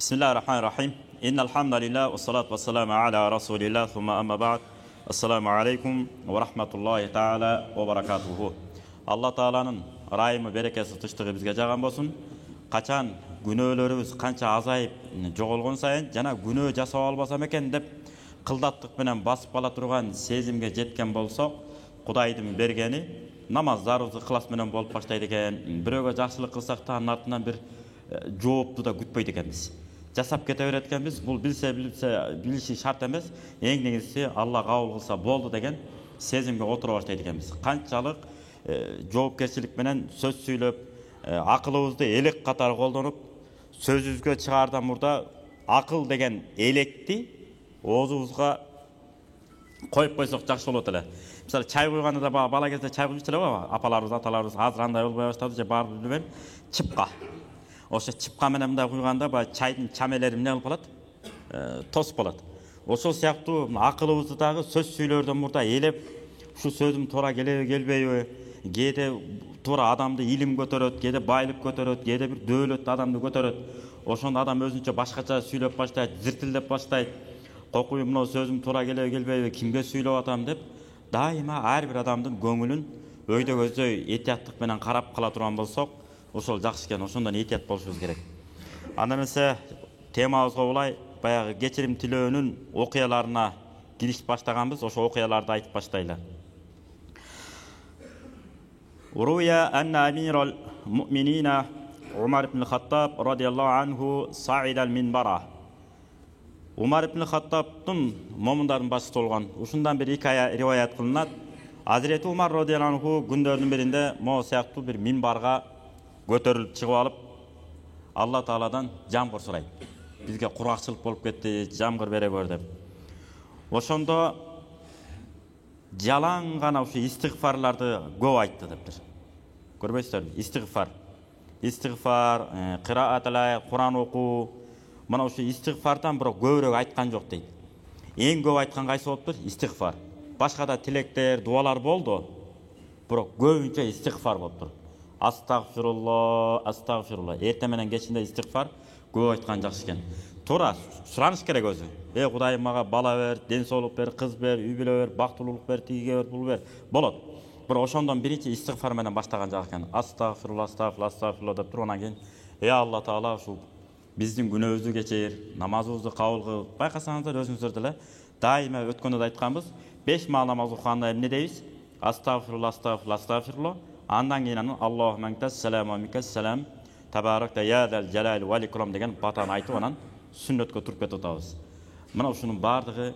Bismillahirrahmanirrahim. İnnel hamdalillah ve salatu vesselamu ala Resulillah thumma amma ba'd. Assalamu alaikum ve rahmetullahi taala ve berekatuhu. Allah Taala'nın rahimi berekesi tıştığı bizge jagan bolsun. Kaçan günöөлөрүбүз kança azayıp жоголгон сайын жана günөө жасап албасам экен деп кылдаттык менен басып кала турган сезимге жеткен болсок, Кудайдын бергени намаздарыбызды ыкылас менен болуп баштайт экен. Бирөөгө жакшылык кылсак да анын артынан бир жоопту да күтпөйт экенбиз. Жасап кете берет экенбиз. Бул билиши шарт эмес. Эң негизгиси Алла кабыл кылса болду деген сезимге отура баштайт экенбиз. Канчалык жоопкерчилик менен сөз сүйлөп, акылыбызды элек катары колдонуп, сөзүбүзгө чыгаардан мурда акыл деген электи оозубузга коюп койсок жакшы болот эле. Мисалы, чай куйганда да бала кезде чай куйуп эле апаларыбыз, аталарыбыз азыр андай болбой баштады, же баарыбыз билбейм, чыпка. Ошо чыпка менен мындай куйганда чайдын чамелери эмне кылып калат? Тосуп калат. Ошол сыяктуу акылыбызды дагы сөз сүйлөөрдөн мурда элеп, ушу сөзүм туура келеби, келбейби? Кээде туура адамды илим көтөрөт, кээде байлык көтөрөт, кээде бир дөөлөт адамды көтөрөт. Ошондо адам өзүнчө башкача сүйлөп баштайт, зиртилдеп баштайт. Кокуй мына сөзүм туура келеби, келбейби, кимге сүйлөп атам деп, дайыма ар бир адамдын көңүлүн өйдө көздөй этияттык менен карап кала турган болсок, ошол жакшы экен, ошондон этият болушубуз керек. Анда эмесе темабызга улай баягы кечирим тилөөнүн окуяларына киришип баштаганбыз, ошо окуяларды айтып баштайлы. Уруя анна амирал муъминина Умар ибн Хаттаб радияллаху анху саидал минбара. Умар ибн Хаттабтын момундардын башчысы болгон. Ушундан бир хикая риваят кылынат. Азирети Умар радияллаху анху күндөрдүн биринде могу сыяктуу бир минбарга көтөрүлүп чыгып алып, Алла Тааладан жамгыр сурайт. Бизге куракчылык болуп кетти, жамгыр бере көр деп. Ошондо жалаң гана ушу истигфарларды көп айтты дептир. Көрбөйсүзбү? Истигфар, кырааталай, Куран окуу. Мына ушу истигфардан бирок көбүрөөк айткан жок дейт. Эң көп айткан кайсы болуптур? Истигфар. Башка да тилектер, дуалар болду. Бирок көбүнчө истигфар болуптур. Астагфирулла, астагфирулла. Эртең менен кечинде истигфар көп айткан жакшы экен. Туура сураныш керек өзү. Кудайым мага бала бер, ден соолук бер, кыз бер, үй бүлө бер, бактылуулук бер, тигиге бер, бул бер. Болот. Бирок ошондон биринчи истигфар менен баштаган жак экен. Астагфирулла, астагфирулла, астагфирулла деп тургандан кийин, Алла Таала ушу биздин күнөөбүздү кечир, намазыбызды кабыл кыл. Байкасаңыздар өзүңүздөр деле дайыма өткөндө да айтканбыз, 5 маал намаз окуганда эмне дейбиз? Астагфирулла, астагфирулла, астагфирулла. Андан кийин Аллахумма ассаламу алейкум, табаракта я зал жалали вал икрам деген батаны айтып, анан сүннөткө туруп кетип атабыз. Мына ушунун баардыгы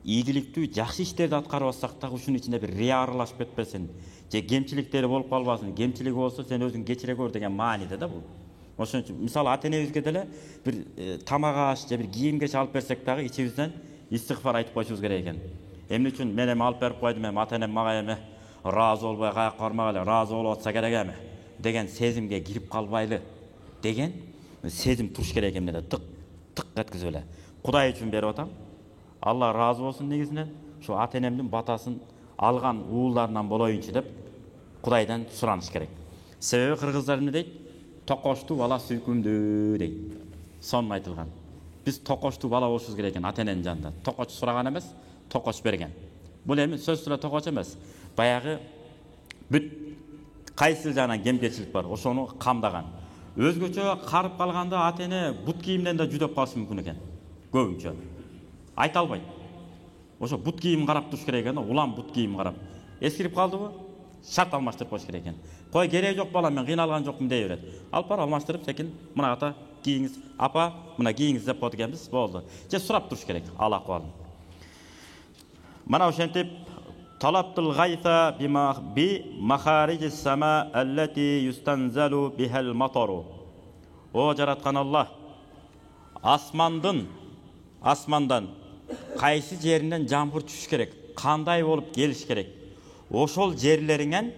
ийгиликтүү жакшы иштерди аткарып атсак да, ушунун ичинде бир рия аралашып кетпесин, же кемчиликтери болуп калбасын. Кемчилиги болсо сен өзүң кечире көр деген мааниде да бул. Ошон үчүн мисалы ата-энебизге деле бир тамак аш же бир кийим-кеч алып берсек дагы ичибизден истигфар айтып койушубуз керек экен. Эмне үчүн мен эми алып берип койдум, эми ата-энем мага эми разы болбой каяка бармагыла, разы болуп атса керек эми деген сезимге кирип калбайлы деген сезим туруш керек эмнеде тык эткизип эле. Кудай үчүн берип атам. Алла разы болсун негизинен. Ушу ата-энемдин батасын алган уулдарынан болоюнчу деп Кудайдан сураныш керек. Себеби кыргыздар эмне дейт? Токоштуу бала сүйкүмдүү дейт. Сонун айтылган. Биз токоштуу бала болушубуз керек экен ата-эненин жанында. Токоч сураган эмес, токоч берген. Бул эми сөзсүз эле токоч эмес. Баягы бүт кайсы жагынан кемчилик бар, ошону камдаган. Өзгөчө карып калганда ата-эне бут кийимден да жүдөп калышы мүмкүн экен. Көбүнчө айта албайт. Ошо бут кийим карап туруш керек экен, улам бут кийим карап. Эскирип калдыбы? Шарт алмаштырып коюш керек экен. Кой кереги жок балам, мен кыйналган жокмун дей берет. Алып бар алмаштырып, секин мына ата кийиңиз, апа мына кийиңиз деп коет экенбиз, болду. Же сурап туруш керек ал акыбалын. Мына ошентип талаптыл гайса би махариджис сама аллати юстанзалу бихал матару. О жараткан Алла, асмандан кайсы жеринен жамгыр түшүш керек, кандай болуп келиш керек. Ошол жерлериңен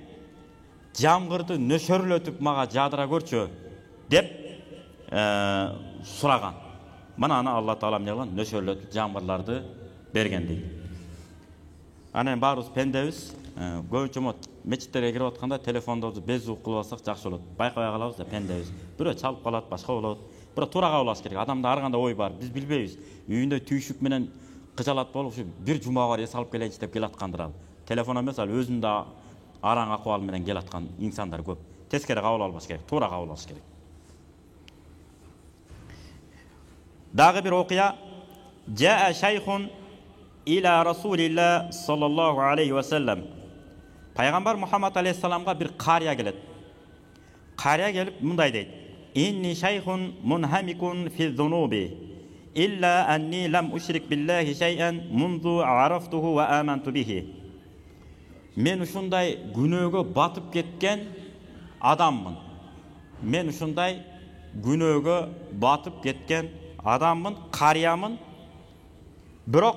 жамгырды нөшөрлөтүп мага жадыра көрчү деп сураган. Мына аны Алла Таала эмне кылган? Нөшөрлөтүп жамгырларды берген дейт. Анан баарыбыз пендебиз, көбүнчө мечиттерге кирип атканда телефондорду без звук кылып алсак жакшы болот. Байкабай калабыз да пендебиз. Бирөө чалып калат, башка болот. Бирок туура кабыл алыш керек. Адамда ар кандай ой бар, биз билбейбиз. Үйүндө түйшүк менен кыжалат болуп, ушу бир жума бар эс алып келейинчи деп келаткандыр ал. Телефон эмес, ал өзүндө араң акыбал менен келаткан инсандар көп. Тескери кабыл албаш керек, туура кабыл алыш керек. Дагы бир окуя. Жаа шайхун иля Расулилла саллаллаху алейхи ва саллам. Пайгамбар Мухаммад алейхиссаламга бир кария келет. Кария келип мындай дейт: "Инни шайхун мунхамикун фи зунуби, илля анни лам ушрик биллахи шай'ан мунду арафтуху ва аманту бихи." Мен ушундай күнөөгө батып кеткен адаммын. Мен ушундай күнөөгө батып кеткен адаммын, кариямын. Бирок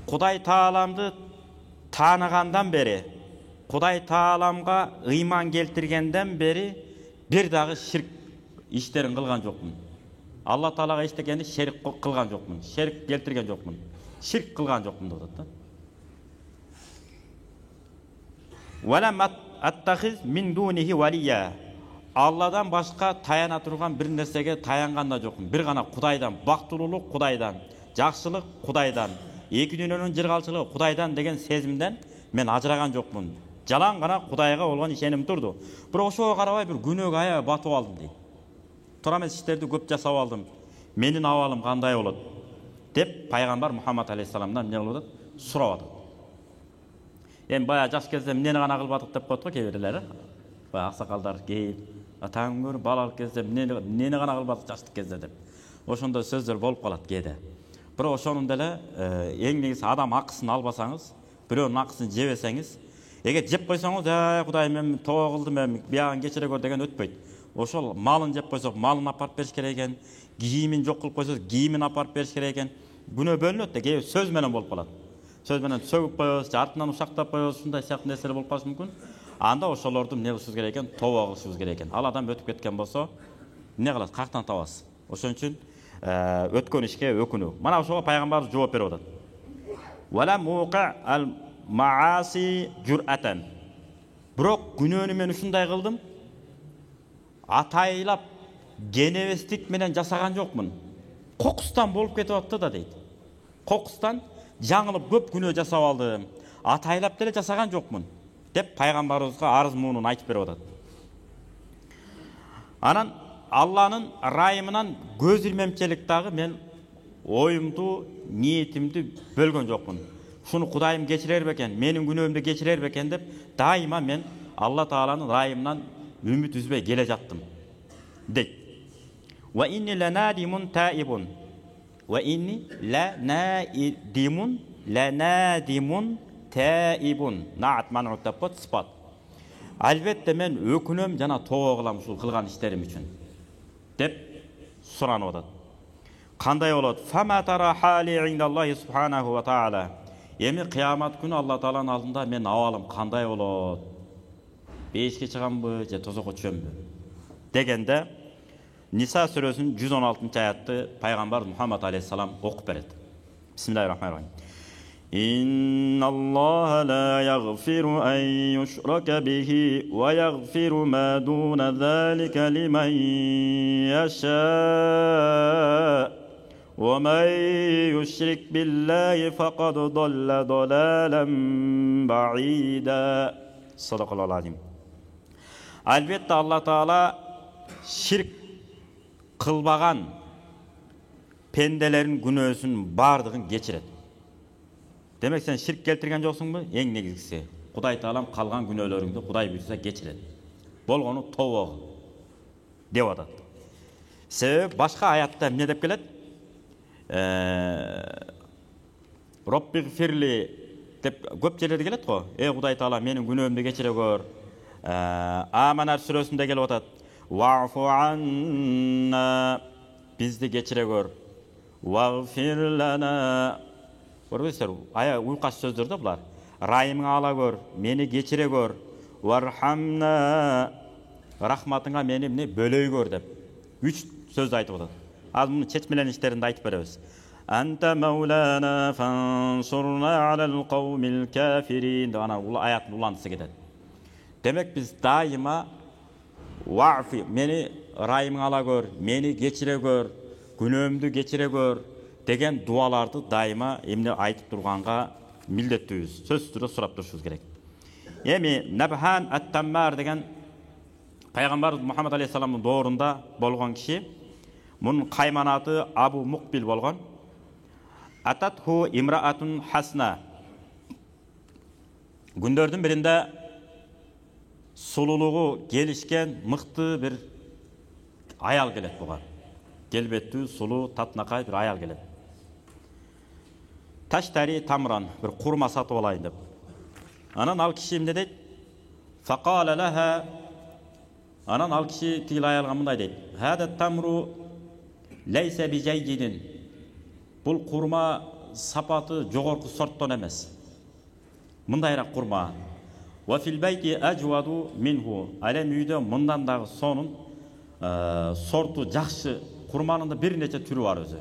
Кудай Тааламды тааныгандан бери, Кудай Тааламга ыйман келтиргенден бери бир дагы ширк иштерин кылган жокмун. Алла Таалага эчтекени шерик кылган жокмун, шерик келтирген жокмун, ширк кылган жокмун деп атат да. Валам аттахиз мин дунихи валия. Алладан башка таяна турган бир нерсеге таянган да жокмун. Бир гана Кудайдан, бактылуулук Кудайдан, жакшылык Кудайдан, эки дүйнөнүн жыргалчылыгы Кудайдан деген сезимден мен ажыраган жокмун. Жалаң гана Кудайга болгон ишеним турду. Бирок ошого карабай бир күнөөгө аябай батып алдым дейт. Туура эмес иштерди көп жасап алдым. Менин абалым кандай болот деп пайгамбар Мухаммад алейхиссаламдан эмне кылып атат? Сурап атат. Эми бая жаш кезде эмнени гана кылбадык деп коет го кээ бирлери. Бая аксакалдар кейип, атаң көрүп балалык кезде эмнени гана кылбадык жаштык кезде деп. Ошондой сөздөр болуп калат кээде. Бирок ошонун деле эң негизи адам акысын албасаңыз, бирөөнүн акысын жебесеңиз, эгер жеп койсоңуз, Кудай мен тоо кылдым, мен биягын кечире көр деген өтпөйт. Ошол малын жеп койсок, малын апарып бериш керек экен, кийимин жок кылып койсок, кийимин апарып бериш керек экен. Күнөө бөлүнөт да, кээ сөз менен болуп калат. Сөз менен сөгүп коебуз, артынан ушактап коебуз, ушундай сыяктуу нерселер болуп калышы мүмкүн. Анда ошолорду эмне кылышыбыз керек экен? Тобо кылышыбыз керек экен. Ал адам өтүп кеткен болсо, эмне кылат? Каяктан табасыз? Ошон үчүн өткөн ишке өкүнүү. Мана ошого пайгамбарыбыз жооп берип атат. Вала муqa ал маasi jur'atan. Бирок күнөөнү мен ушундай кылдым. Атайлап геневестик менен жасаган жокмун. Кокустан болуп кетип атты да дейт. Кокустан жаңылып көп күнөө жасап алдым. Атайлап деле жасаган жокмун деп пайгамбарыбызга арыз муунун айтып берип атат. Анан Алланын райымынан көз ирмемчелик дагы мен оюмду, ниетимди бөлгөн жокмун. Шуну Кудайым кечирер бекен, менин күнөөмдү кечирер бекен деп дайыма мен Алла Тааланын райымынан үмүт үзбөй келе жаттым дейт. Ва инни ланадимун таибун. Ва инни ланадимун таибун. Наат манут деп кот сыпат. Албетте мен өкүнөм жана тобо кылам ушул кылган иштерим үчүн деп суранып атат. Кандай болот? Фама тара хали индаллахи субханаху ва таала. Эми кыямат күнү Алла Тааланын алдында мен абалым кандай болот? Бейишке чыгамбы же тозокко түшөмбү дегенде Ниса сүрөсүнүн 116-аятты пайгамбар Мухаммад алейхиссалам окуп берет. Бисмиллахир-рахманир-рахим. Инналлаха ла ягфиру ан юшрака бихи ва ягфиру ма дуна залика лиман яша. Ва ман юшрик биллахи факад далла далалан баида. Садакаллахул азим. Албетте Алла Таала ширк кылбаган пенделерин күнөөсүн бардыгын кечирет. Демек сен ширк келтирген жоксуңбу? Эң негизгиси Кудай Таалам калган күнөөлөрүңдү Кудай буйрса кечирет. Болгону тобо кыл деп атат. Себеби башка аятта эмне деп келет? Роббигфирли деп көп жерлерде келет го. Кудай Таала менин күнөөмдү кечире көр. Аманар сүрөсүндө келип атат. Вафу анна, бизди кечире көр. Вагфир лана. Көрбөйсүздөр, уйкаш сөздөр да булар. Райымыңа ала көр, мени кечире көр. Вархамна, рахматыңа мени эмне бөлөй көр деп. 3 сөздү айтып атат. Азыр муну чечмелеништеринде айтып беребиз. Анта маулана фансурна алал кавмил кафирин. Ана аяттын уландысы кетет. Демек биз дайыма вафи, мени ырайымыңды ала көр, мени кечире көр, күнөөмдү кечире көр деген дуаларды дайыма эмне айтып турганга милдеттүүбүз, сөзсүз түрдө сурап турушубуз керек. Эми Набхан ат-Таммар деген пайгамбар Мухаммад алейхиссаламдын доорунда болгон киши, мунун кайманаты Абу Мукбил болгон. Ататху имраатун хасна. Күндөрдүн биринде сулулугу келишкен мыкты бир аял келет буга. Келбеттүү, сулуу, татынакай бир аял келет. Таштари тамран, бир курма сатып алайын деп. Анан ал киши эмне дейт? Факала лаха. Анан ал киши тигил аялга мындай дейт: "Хада тамру лейса bijayidin." Бул курма сапаты жогорку сорттон эмес. Мындайраак курма. Wa fil bayti ajwadu minhu. Алем үйдө мындан дагы сонун сорту жакшы курманын да бир нече түрү бар өзү.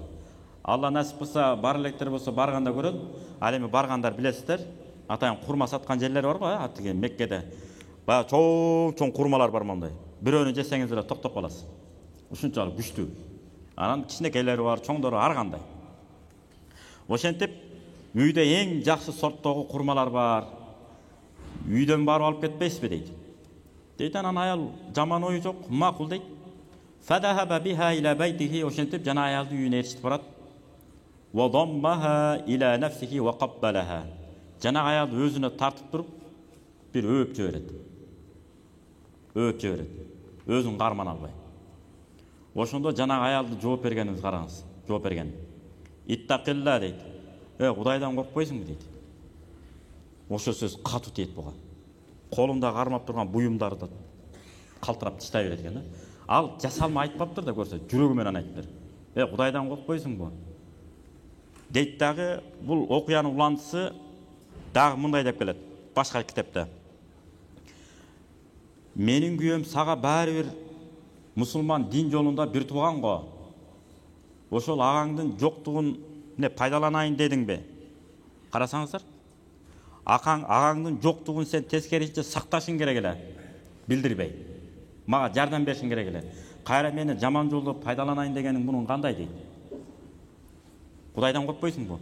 Алла насип кылса, бар электер болсо барганда көрөт. Ал эми баргандар билесиздер. Атайын курма саткан жерлер бар го, атыгы Меккеде. Бая чоң курмалар бар мондай. Бирөөнү жесеңиз эле токтоп каласыз. Ушунчалык күчтүү. Анан кичинекейлери бар, чоңдору ар кандай. Ошентип, үйдө эң жакшы сорттогу курмалар бар. Үйдөн барып алып кетпейсизби дейт. Дейт, анан аял жаман ою жок, макул дейт. Фадахаба биха ила байтихи. Ошентип жана аялды үйүнө эрişип барат. Ва даммаха ила нафсихи ва каббалаха. Жана аялды өзүнө тартып туруп бир өөп жиберет. Өзүн карман албай. Ошондо жана аялды жооп бергениңиз караңыз. Жооп берген. Иттакилла дейт. Кудайдан коркпойсуңбу дейт. Ошо сөз катуу тиет буга. Колунда кармап турган буюмдары да калтырап тыштай берет экен да. Ал жасалма айтпаптыр да көрсө, жүрөгү менен айтыптыр. Кудайдан коркпойсуңбу? Дейт дагы бул окуянын улантысы дагы мындай деп келет. Башка китепте. Менин күйөөм сага баары бир мусулман дин жолунда бир тууган го. Ошол агаңдын жоктугун не пайдаланайын дедиңби? Карасаңыздар. Агаңдын жоктугун сен тескерисинче сакташың керек эле. Билдирбей. Мага жардам беришиң керек эле. Кайра мени жаман жолдо пайдаланайын дегениң мунун кандай дейт? Кудайдан коркпойсуңбу?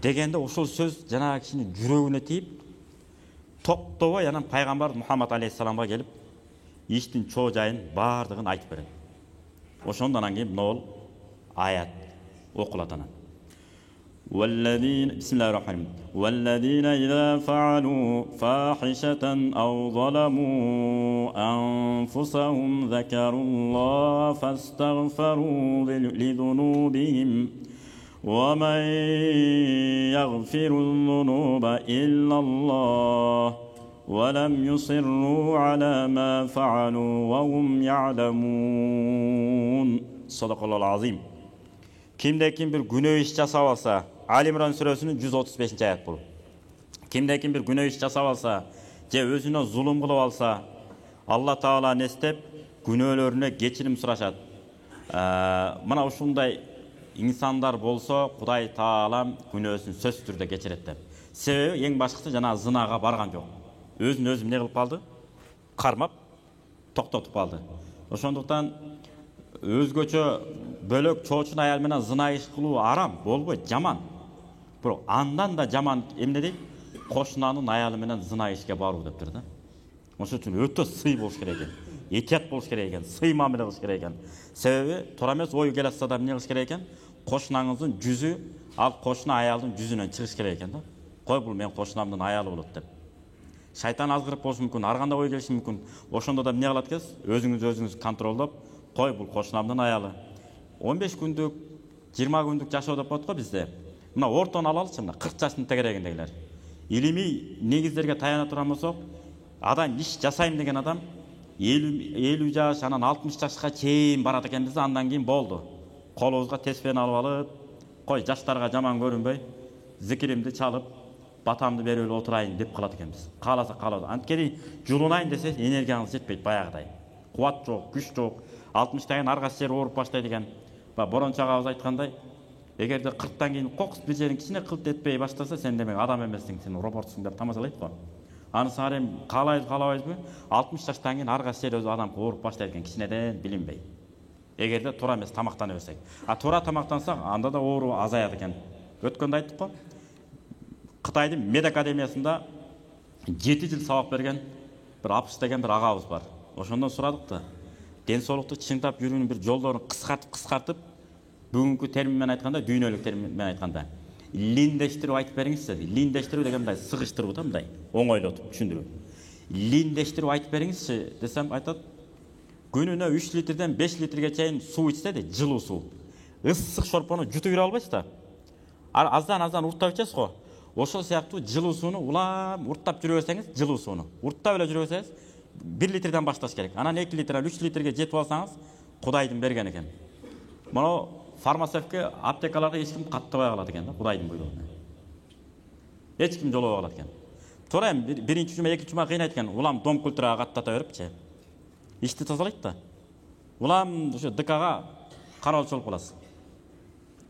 Дегенде ошол сөз жанагы кишинин жүрөгүнө тийип, токтобой анан пайгамбар Мухаммад алейхиссаламга келип, иштин чоо жайын бардыгын айтып берет. Ошондон кийин могул аят окулат анан. بسم الله الرحمن الرحيم والذين إذا فعلوا فاحشة أو ظلموا أنفسهم ذكروا الله فاستغفروا لذنوبهم ومن يغفر الذنوب إلا الله ولم يصروا على ما فعلوا وهم يعلمون صدق الله العظيم. Kimde bir günah iş jasap alsa, Ali İmran surasının 135. ayet bu. Kimde bir günah iş jasap alsa, je özüne zulüm kılıp alsa, Allah Taala nestep günöөлөрүнө geçirim suraşat. Mana ушундай insanlar bolsa, Kuday Taalam günөөsүн сөз түрдө geçiret деп. Себеби эң башкысы жана зынага барган жок. Өзүн өзү эмне кылып калды? Кармап, токтотуп калды. Ошондуктан өзгөчө бөлөк чоочун аял менен зына иш кылуу арам, болбойт, жаман. Бирок андан да жаман эмне дейт? Кошунанын аялы менен зына ишке баруу дептир да. Ошон үчүн өтө сый болуш керек экен. Этият болуш керек экен, сый мамиле кылыш керек экен. Себеби туура эмес ою келе атса да эмне кылыш керек экен? Кошунаңыздын жүзү ал кошуна аялдын жүзүнөн чыгыш керек экен да. Кой бул мен кошунамдын аялы болот деп. Шайтан азгырып болушу мүмкүн, ар кандай ой келиши мүмкүн. Ошондо да эмне кылат экенсиз? Өзүңүз контролдоп, кой бул кошунамдын аялы. 15 күндүк, 20 күндүк жашоо деп коет го бизде. Мына ортон алалычы, мына 40 жаштын тегерегиндегилер. Илимий негиздерге таяна турган болсок, адам иш жасайм деген адам 50 жаш, анан 60 жашка чейин барат экенбиз, андан кийин болду. Колубузга теспени алып алып, кой жаштарга жаман көрүнбөй, зикиримди чалып, батамды берип эле отурайын деп калат экенбиз. Кааласа каалат. Анткени жулунайын десе энергияңыз жетпейт баягыдай. Кубат жок, күч жок. 60-тан ар кайсы жер ооруп баштайт экен. Борончо агабыз айткандай, эгерде 40-тан кийин кокус бир жерин кичине кылт этпей баштаса, сен демек адам эмессиң, сен роботсуң деп тамашалайт го. Аны сарем каалайбызбы? 60 жаштан кийин ар кайсы өзү адам ооруп баштайт экен, кичинеден билинбей. Эгерде туура эмес тамактана берсек. А туура тамактансак, анда да оору азаят экен. Өткөндө айттык го. Кытайдын мед академиясында 7 жыл сабак берген bir апыш деген bir агабыз бар. Ошондон сурадык да. Ден соолукту чыңдап жүрүүнүн bir жолдорун кыскартып, бүгүнкү термин менен айтканда, дүйнөлүк термин менен айтканда, линдештирүү айтып бериңизчи. Линдештирүү деген мындай сыгыштыруу да, мындай оңойлотуп түшүндүрүү. Линдештирүү айтып бериңизчи десем айтат, күнүнө 3 литрден 5 литрге чейин суу ичсе де, жылуу суу. Ысык шорпону жутуп бере албайсыз да. Аздан урттап ичесиз го. Ошол сыяктуу жылуу сууну улам урттап жүрө берсеңиз, жылуу сууну урттап эле жүрө берсеңиз, 1 литрден башташ керек. Анан 2 литрден 3 литрге жетип алсаңыз, Кудайдын берген экен. Мына фармацевтке, аптекаларга эч ким каттабай калат экен да, Кудайдын буйругу менен. Эч ким жолобой калат экен. Туура эми биринчи жума, экинчи жума кыйнайт экен. Улам дом культурага каттата берипчи. Ишти тазалайт да. Улам ошо ДКга каралчы болуп каласыз.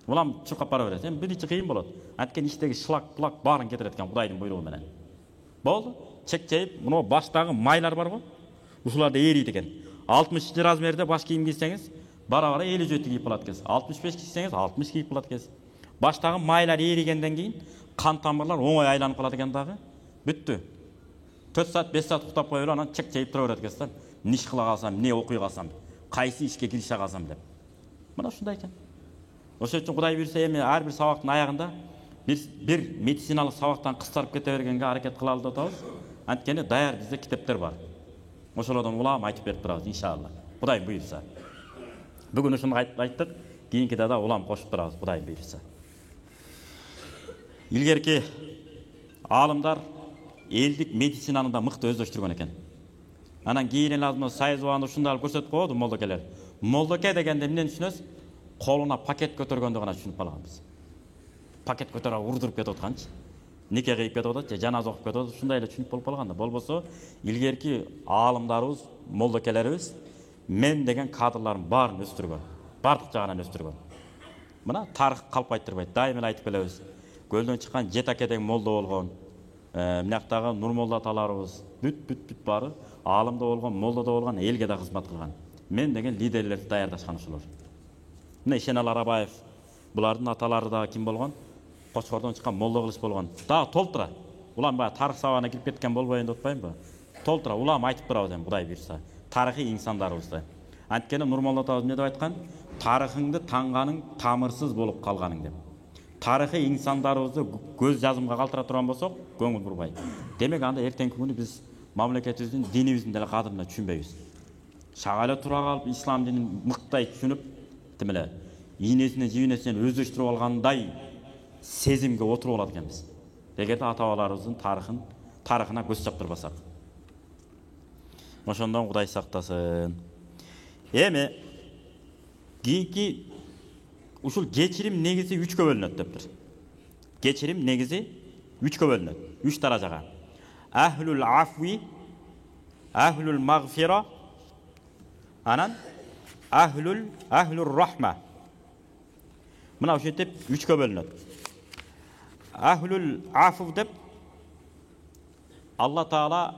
Улам чуркап бара берет. Эми биринчи кыйын болот. Анткени иштеги шлак, баарын кетирет экен Кудайдын буйругу менен. Болду. Чекчейип, мына баштагы майлар бар го. Ушуларда эрийт экен. 60 размерде баш кийим кийсеңиз, бара 57 кийип калат экенсиз. 65 кийсеңиз, 60 кийип калат экенсиз. Баштагы майлар эригенден кийин кан тамырлар оңой айланып калат экен дагы. Бүттү. 4 саат, 5 саат уктап коюп, анан чекчейип тура берет экенсиз да. Не иш кыла калсам, не окуй калсам, кайсы ишке кирише калсам деп. Мына ушундай экен. Ошол үчүн Кудай буйрса эми ар бир сабактын аягында бир медициналык сабактан кыскарып кете бергенге аракет кылалы деп атабыз. Анткени даяр бизде китептер бар. Ошолордон улам айтып берип турабыз иншалла. Кудай буйрса. Бүгүн ушуну айттык, кийинкиде да улам кошуп турабыз Кудай буйрса. Илгерки аалымдар элдик медицинаны да мыкты өздөштүргөн экен. Анан кийин эле азыр Сайызованы ушундай көрсөтүп койду молдокелер. Молдоке дегенде эмнени түшүнөсүз? Колуна пакет көтөргөндө гана түшүнүп калганбыз. Пакет көтөрүп урдуруп кетип атканчы. Нике кыйып кетип атат, же жаназа окуп кетип атат, ушундай эле түшүнүп болуп калганда. Болбосо илгерки аалымдарыбыз, молдокелерибиз мен деген кадрлардын баарын өстүргөн. Бардык жагынан өстүргөн. Мына тарых калпайттырбайт. Дайым эле айтып келебиз. Көлдөн чыккан Жетаке деген молдо болгон. Мынактагы Нурмолда аталарыбыз бүт бары аалымда болгон, молдода болгон, элге да кызмат кылган. Мен деген лидерлерди даярдашкан ошолор. Мына Ишенал Арабаев, булардын аталары да ким болгон? Кочкордон чыккан молдо кылыч болгон. Дагы толтура. Улам баягы тарых сабагына кирип кеткен болбойюн деп атпаймынбы? Толтура улам айтып турабыз эми Кудай буйрса. Тарыхый инсандарыбызды. Анткени Нурмолда атабыз эмне деп айткан? Тарыхыңды таңганың тамырсыз болуп калганың деп. Тарыхый инсандарыбызды көз жазымга калтыра турган болсок, көңүл бурбай. Демек анда эртеңки күнү биз мамлекетибиздин, динибиздин деле кадырына түшүнбөйбүз. Чага эле тура калып ислам динин мыктай түшүнүп, тим эле ийнесинен жибинесинен өздөштүрүп алгандай сезимге отуруп алат экенбиз. Эгерде ата-бабаларыбыздын тарыхына көз чаптырбасак. Ошондон Кудай сактасын. Эми кийинки ушул кечирим негизи 3кө бөлүнөт дептир. Кечирим негизи 3кө бөлүнөт. 3 даражага. Ахлул афви, ахлул магфира, анан ахлур рахма. Мына ушинтип 3кө бөлүнөт. Ахлул афв деп Алла Таала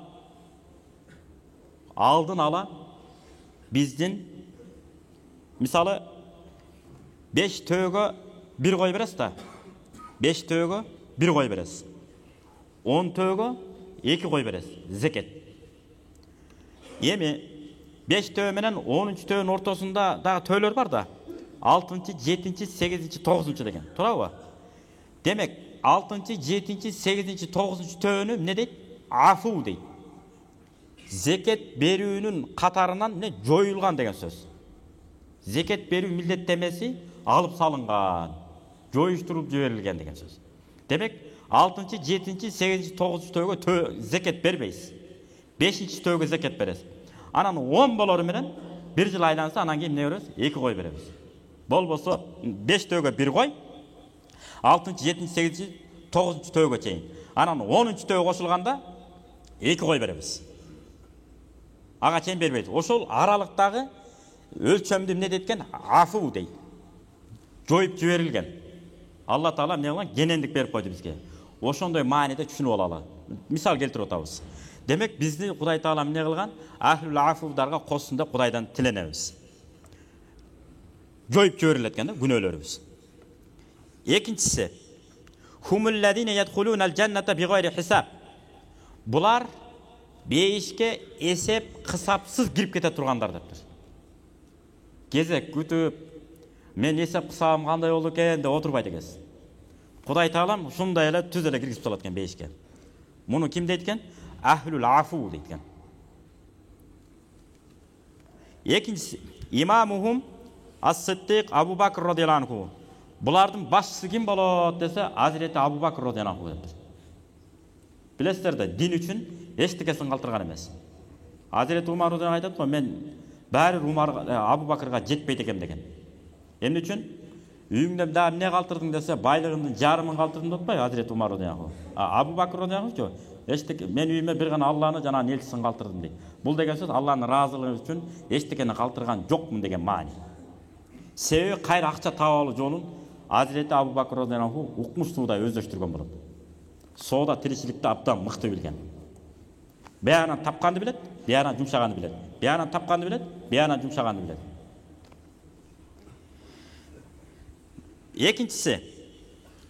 алдын ала биздин мисалы 5 төөгө 1 кой бересиз да. 5 төөгө 1 кой бересиз. 10 төөгө 2 кой бересиз. Зекет. Эми 5 төө менен 10 төөнүн ортосунда дагы төөлөр бар да. 6-чы, 7-чи, 8-чи, 9-чу деген. Туурабы? Демек 6-чы, 7-чи, 8-чи, 9-чу төөнү эмне дейт? Афу дейт. Зекет берүүнүн катарынан эмне жоюлган деген сөз. Зекет берүү милдеттемеси алып салынган, жоюштуруп жиберилген деген сөз. Демек 6-чы, 7-чи, 8-чи, 9-чу төөгө зекет бербейсиз. 5-чи төөгө зекет бересиз. Анан 10 болору менен 1 жыл айланса, анан кийин эмне беребиз? 2 кой беребиз. Болбосо 5 төөгө 1 кой, 6-чы, 7-чи, 8-чи, 9-чу төөгө чейин. Анан 10-чу төөгө кошулганда 2 кой беребиз. Ага чейин бербейбиз. Ошол аралыктагы өлчөмдү эмне деткен? Афу дейт. Жоюп жиберилген. Алла Таала эмне кылган? Генендик берип койду бизге. Ошондой мааниде түшүнүп алалы. мисал келтирип атабыз. Демек бизди Кудай Таала эмне кылган? Ахлул афударга кошсун деп Кудайдан тиленебиз. Жоюп жиберилет экен да күнөөлөрүбүз. Экинчиси хумуллазина ядхулунал жанната бигайри хисаб. Булар бейишке эсеп кысапсыз кирип кете тургандар дептир. Кезек күтүп, мен эсеп кысабым кандай болду экен деп отурбайт экенсиз. Кудай Таалам ушундай эле түз эле киргизип салат экен бейишке. Муну ким дейт экен? Ахлул афу дейт экен. Экинчиси имамухум Ас-Сиддиқ Абу Бакр радияллаху анху. Булардын башчысы ким болот десе, Азирети Абу Бакр радияллаху анху дептир. Билесиздер да, дин үчүн эчтекесин калтырган эмес. Азирети Умар радияллаху айтат го, мен баары Абу Бакрга жетпейт экем деген. Эмне үчүн? Үйүңдө дагы эмне калтырдың десе, байлыгымдын жарымын калтырдым деп атпайбы Азирети Умар радияллаху анху. Абу Бакр радияллаху анху эчтеке, мен үйүмө бир гана Алланы жана элчисин калтырдым дейт. Бул деген сөз Алланын ыраазылыгы үчүн эчтекени калтырган жокмун деген маани. Себеби кайра акча таап алуу жолун Азирети Абу Бакр радияллаху анху укмуштуудай өздөштүргөн болот. Соода тиричиликти абдан мыкты билген. Баянан тапканды билет, баянан жумшаганды билет. Баянан тапканды билет, баянан жумшаганды билет. Экинчиси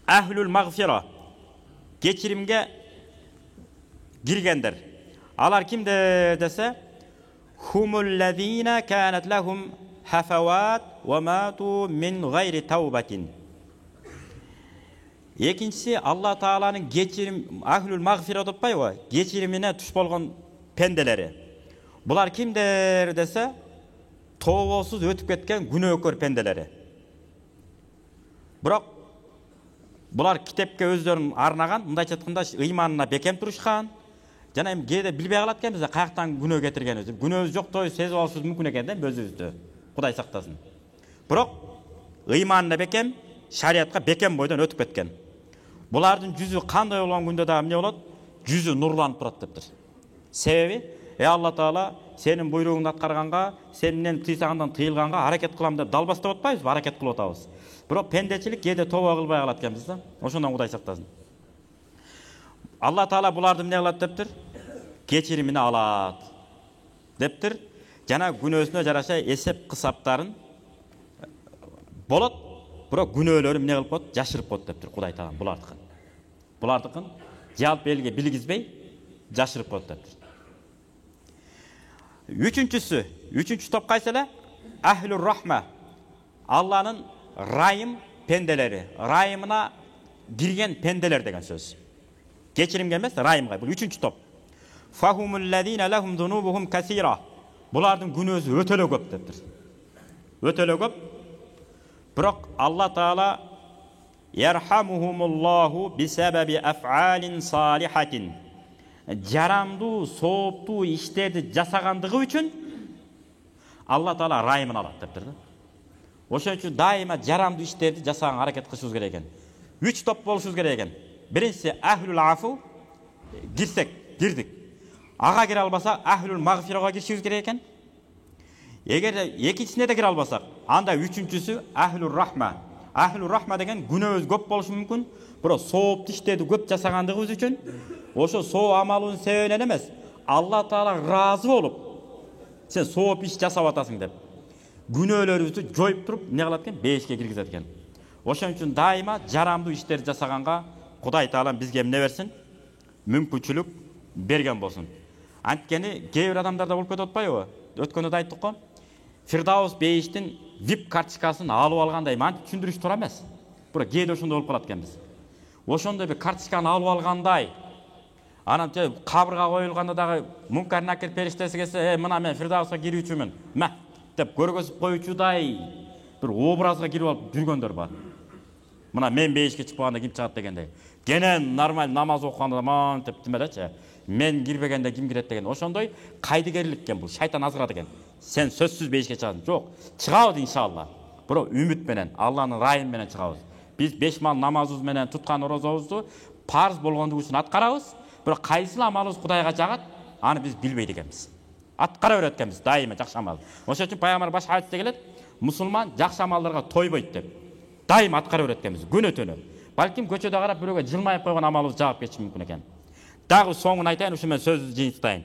ахлул магфира. Кечиримге киргендер. Алар кимдер десе, хумуллазина канат лахум хафават ва мату мин гайри таубатин. Экинчиси Алла Тааланын кечирим, ахлул магфира деп атпайбы? Кечиримине туш болгон пенделери. Булар кимдер десе, тообосуз өтүп кеткен күнөөкөр пенделери. Бирок булар китепке өздөрүн арнаган, мындайча айтканда ыйманына бекем турушкан. Жана эми кээде билбей калат экенбиз, каяктан күнөө кетиргенибиз. Күнөөбүз жоктой сезип алышыбыз мүмкүн экен да өзүбүздү. Кудай сактасын. Бирок ыйманына бекем, шариатка бекем бойдон өтүп кеткен. Булардын жүзү кандай болгон күндө дагы эмне болот? Жүзү нурланып турат дептир. Себеби, Алла Таала сенин буйругуңду аткарганга, сенден тыйсагандан тыйылганга аракет кылам деп далбастап атпайбызбы? Аракет кылып атабыз. Бирок пендечилик кээде тоба кылбай калат экенбиз да. Ошондон Кудай сактасын. Алла Таала буларды эмне кылат дептир? Кечиримине алат дептир. Жана күнөөсүнө жараша эсеп кысаптарын болот. Бирок күнөөлөрү эмне кылып коет? Жашырып коет дептир Кудай Таала булардыкын. Булардыкын жалп элге билгизбей жашырып коет дептир. Үчүнчү топ кайсы эле? Ахлур рахма. Алланын райым пенделери, райымына кирген пенделер деген сөз. Кечиримге эмес, райымга. Бул үчүнчү топ. Фахумуллазина лахум зунубухум касира. Булардын күнөөсү өтө эле көп дептир. Өтө эле көп. Бирок Алла Таала ярхамухумуллаху бисабаби аф'алин салихатин. Жарамдуу, сооптуу иштерди жасагандыгы үчүн Алла Таала райымын алат дептир. Ошон үчүн дайыма жарамдуу иштерди жасаганга аракет кылышыбыз керек экен. 3 топ болушубуз керек экен. Биринчиси ахлул афу, кирдик. Ага кире албасак, ахлул магфирага киришибиз керек экен. Эгер экинчисине да кире албасак, анда үчүнчүсү ахлур рахма. Ахлур рахма деген күнөөбүз көп болушу мүмкүн, бирок сооптуу иштерди көп жасагандыгыбыз үчүн ошо соо амалыбыздын себебинен эмес, Алла Таала ыраазы болуп, сен сооп иш жасап атасың деп күнөөлөрүбүздү жоюп туруп эмне кылат экен? Бейишке киргизет экен. Ошон үчүн дайыма жарамдуу иштерди жасаганга Кудай Таалам бизге эмне берсин? Мүмкүнчүлүк берген болсун. Анткени кээ бир адамдарда болуп кетип атпайбы? Өткөндө да айттык го. Фирдаус бейиштин VIP карточкасын алып алгандай мантип түшүндүрүш туура эмес. Бирок кээде ошондой болуп калат экенбиз. Ошондой бир карточканы алып алгандай, анан кабырга коюлганда дагы Мункар Накир периштеси келсе, мына мен Фирдауска кирүүчүмүн, ма деп көргөзүп коюучудай бир образга кирип алып жүргөндөр бар. Мына мен бейишке чыкпаганда ким чыгат дегендей. Кенен нормаль намаз окуганда ман деп демелечи. Мен кирбегенде ким кирет деген. Ошондой кайдыгерлик экен бул. Шайтан азгырат экен. Сен сөзсүз бейишке чыгасың. Жок, чыгабыз иншалла. Бирок үмүт менен, Алланын райым менен чыгабыз. Биз 5 мал намазыбыз менен туткан орозобузду парз болгондугу үчүн аткарабыз. Бирок кайсы амалыбыз Кудайга жагат, аны биз билбейт экенбиз. Аткара берет экенбиз дайыма жакшы амал. Ошон үчүн пайгамбар башка хадисте келет, мусулман жакшы амалдарга тойбойт деп. Дайыма аткара берет экенбиз, күнөө түнү. Балким көчөдө карап бирөөгө жылмайып койгон амалыбыз жагып кетиши мүмкүн экен. Дагы соңун айтайын, ушу мен сөздү жыйынтайын.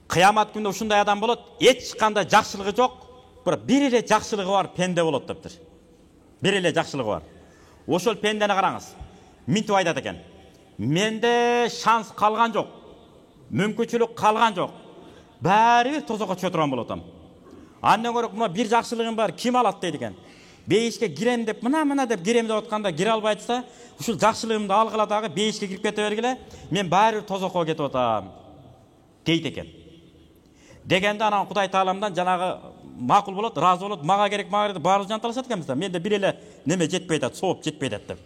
Кыямат күнүндө ушундай адам болот, эч кандай жакшылыгы жок, бир эле жакшылыгы бар пенде болот дептир. Бир эле жакшылыгы бар. Ошол пендени караңыз. Минтип айтат экен. Менде шанс калган жок. Мүмкүнчүлүк калган жок. Баары бир тозокко түшө турган болот атам. Андан көрө мына бир жакшылыгым бар, ким алат дейт экен. Бейишке кирем деп, мына деп кирем деп атканда кире албай атса, ушул жакшылыгымды алгыла дагы бейишке кирип кете бергиле, мен баары бир тозокко кетип атам дейт экен. Дегенде анан Кудай Тааламдан жанагы макул болот, разы болот, мага керек баары жанталашат экенбиз да. Менде бир эле неме жетпей атат, сооп жетпей атат деп.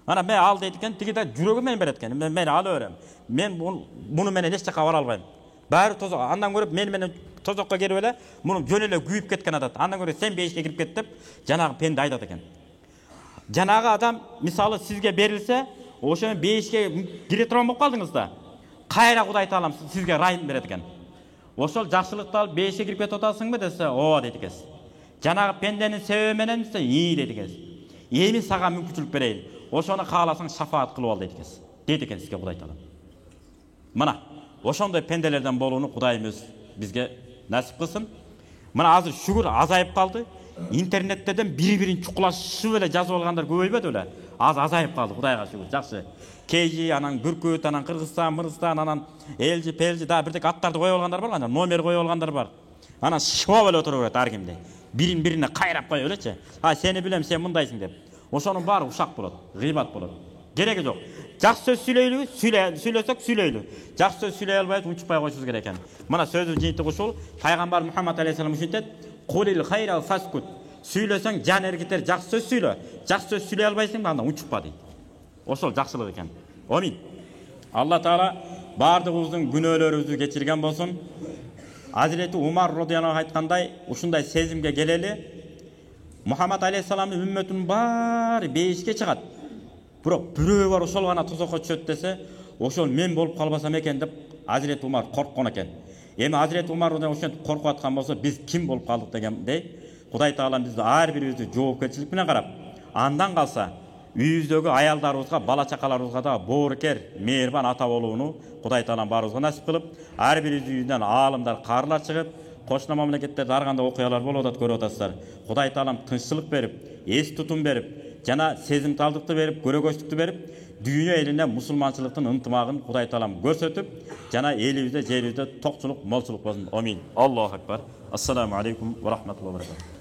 Ана мен ал дейт экен, тиги да жүрөгүм менен берет экен. Мен ала берем. Мен муну менен эч жакка бара албайм. Баары тозок. Андан көрүп менен тозокко кирип эле, муну жөн эле күйүп кеткен атат. Андан көрүп сен бейишке кирип кет деп жанагы пенде айтат экен. Жанагы адам мисалы сизге берилсе, ошо бейишке кире турган болуп калдыңыз да. Кайра Кудай Таалам сизге райын берет экен. Ошол жакшылыкты алып бейишке кирип кетип атасыңбы десе, ооба дейт экенсиз. Жанагы пенденин себеби менен десе, дейт экенсиз. Эми сага мүмкүнчүлүк берейин. Ошону кааласаң шафаат кылып ал дейт экенсиз. Дейт экен сизге Кудай Таалам. Мына ошондой пенделерден болууну Кудайымыз бизге насип кылсын. Мына азыр шүгүр азайып калды. Интернеттерден бири-бирин чукулашып эле жазып алгандар көбөйбөдү эле. Азайып калды, Кудайга шүгүр. Жакшы. Кежи, анан Бүркүт, анан Кыргызстан, анан Элжи, Пелжи, да бирдек аттарды коюп алгандар бар, анан номер коюп алгандар бар. Анан шоп эле отуруп берет ар кимде. Бирин-бирине кайрап коюп элечи. Сени билем, сен мындайсың деп. Ошонун баары ушак болот, гыйбат болот. Кереги жок. Жакшы сөз сүйлөйлү, сүйлөсөк сүйлөйлү. Жакшы сөз сүйлөй албай унчукпай койушубуз керек экен. Мына сөздүн жыйынтыгы ушул. Пайгамбар Мухаммад алейхиссалам ушинтет: "Кулил хайра фаскут." Сүйлөсөң жан эргитер, жакшы сөз сүйлө. Жакшы сөз сүйлөй албайсың, анда унчукпа дейт. Ошол жакшылык экен. Амин. Алла Таала бардыгыбыздын күнөөлөрүбүздү кечирген болсун. Hazreti Umar radıyallahu anh ayткандай, ушундай сезимге келели. Muhammed aleyhissalamдын үммөтүнүн баары бейишке чыгат. Бирок бирөө бар ошол гана тозокко түшөт десе, ошол мен болуп калбасам экен деп Hazreti Umar корккон экен. Эми Hazreti Umar ошентип коркуп аткан болсо, биз ким болуп калдык дегендей, Кудай Таалам бизди ар бирибизди жоопкерчилик менен карап, андан калса үйүбүздөгү аялдарыбызга, бала чакаларыбызга да боорукер, мээрбан ата болууну Кудай Таалам баарыбызга насип кылып, ар бирибиздин үйүнөн аалымдар, каарылар чыгып, кошуна мамлекеттерде ар кандай окуялар болуп атат, көрүп атасыздар. Кудай Таалам тынччылык берип, эс тутум берип, жана сезимталдыкты берип, көрөгөчтүктү берип, дүйнө элине мусулманчылыктын ынтымагын Кудай Таалам көрсөтүп, жана элибизде, жерибизде токчулук, молчулук болсун. Амин. Аллаху акбар. Ассаламу алейкум ва рахматуллахи ва баракатух.